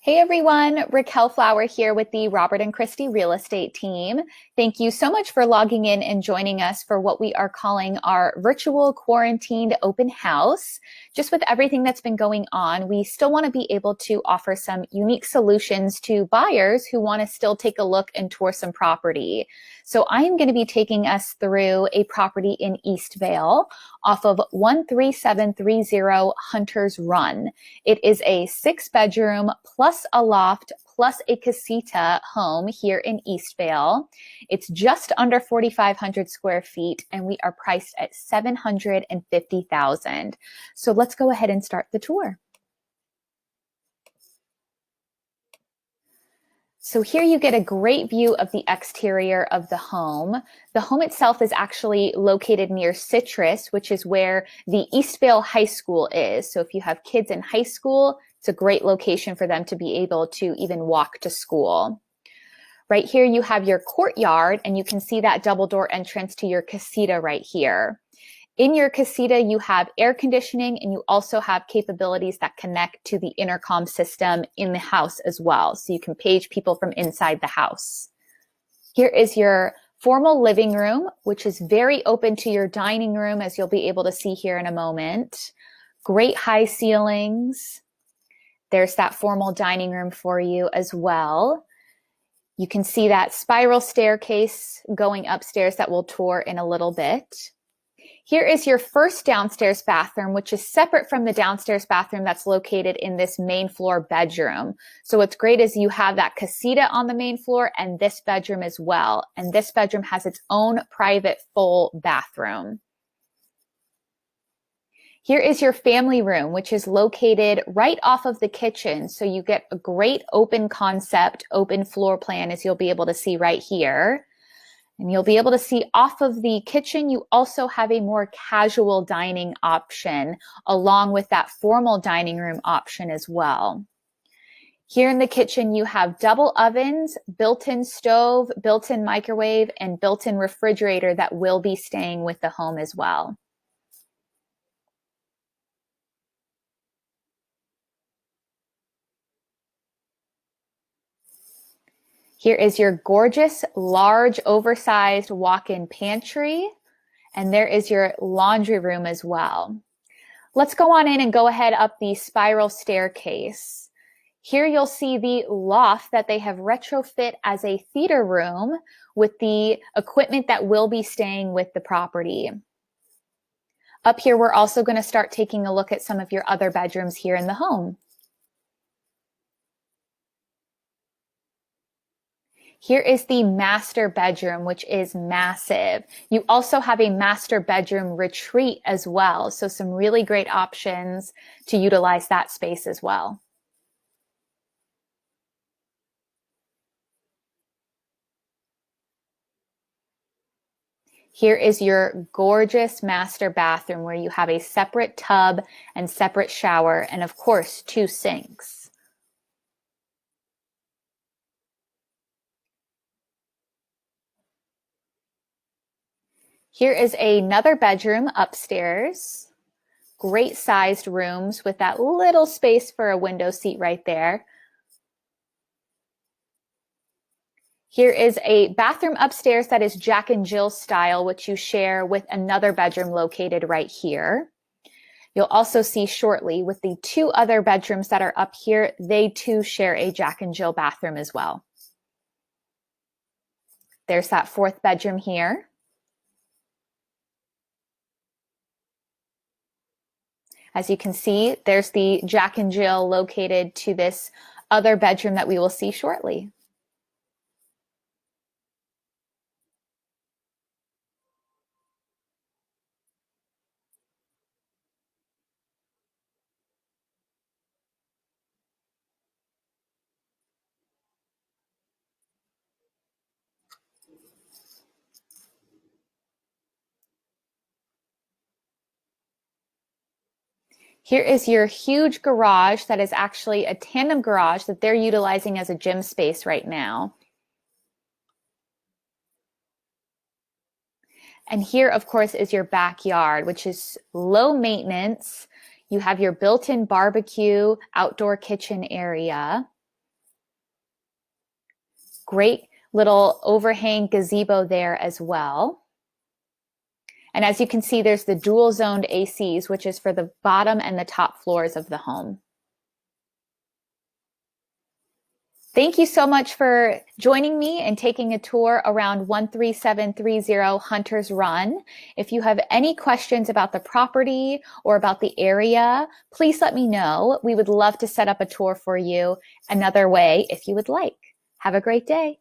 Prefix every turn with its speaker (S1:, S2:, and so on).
S1: Hey everyone, Raquel Flower here with the Robert and Christie Real Estate Team. Thank you so much for logging in and joining us for what we are calling our virtual quarantined open house. Just with everything that's been going on, we still want to be able to offer some unique solutions to buyers who want to still take a look and tour some property. So I am going to be taking us through a property in Eastvale off of 13730 Hunter's Run. It is a 6-bedroom plus a loft plus a casita home here in Eastvale. It's just under 4,500 square feet and we are priced at $750,000. So let's go ahead and start the tour. So here you get a great view of the exterior of the home. The home itself is actually located near Citrus, which is where the Eastvale High School is. So if you have kids in high school, it's a great location for them to be able to even walk to school. Right here you have your courtyard, and you can see that double door entrance to your casita right here. In your casita, you have air conditioning and you also have capabilities that connect to the intercom system in the house as well. So you can page people from inside the house. Here is your formal living room, which is very open to your dining room, as you'll be able to see here in a moment. Great high ceilings. There's that formal dining room for you as well. You can see that spiral staircase going upstairs that we'll tour in a little bit. Here is your first downstairs bathroom, which is separate from the downstairs bathroom that's located in this main floor bedroom. So what's great is you have that casita on the main floor and this bedroom as well. And this bedroom has its own private full bathroom. Here is your family room, which is located right off of the kitchen. So you get a great open concept, open floor plan, as you'll be able to see right here. And you'll be able to see off of the kitchen, you also have a more casual dining option, along with that formal dining room option as well. Here in the kitchen, you have double ovens, built-in stove, built-in microwave, and built-in refrigerator that will be staying with the home as well. Here is your gorgeous, large, oversized walk-in pantry, and there is your laundry room as well. Let's go on in and go ahead up the spiral staircase. Here you'll see the loft that they have retrofit as a theater room with the equipment that will be staying with the property. Up here, we're also going to start taking a look at some of your other bedrooms here in the home. Here is the master bedroom, which is massive. You also have a master bedroom retreat as well. So some really great options to utilize that space as well. Here is your gorgeous master bathroom where you have a separate tub and separate shower, and of course, 2 sinks. Here is another bedroom upstairs. Great sized rooms with that little space for a window seat right there. Here is a bathroom upstairs that is Jack and Jill style, which you share with another bedroom located right here. You'll also see shortly with the 2 other bedrooms that are up here, they too share a Jack and Jill bathroom as well. There's that 4th bedroom here. As you can see, there's the Jack and Jill located to this other bedroom that we will see shortly. Here is your huge garage that is actually a tandem garage that they're utilizing as a gym space right now. And here, of course, is your backyard, which is low maintenance. You have your built-in barbecue, outdoor kitchen area. Great little overhang gazebo there as well. And as you can see, there's the dual zoned ACs, which is for the bottom and the top floors of the home. Thank you so much for joining me and taking a tour around 13730 Hunters Run. If you have any questions about the property or about the area, please let me know. We would love to set up a tour for you another way if you would like. Have a great day.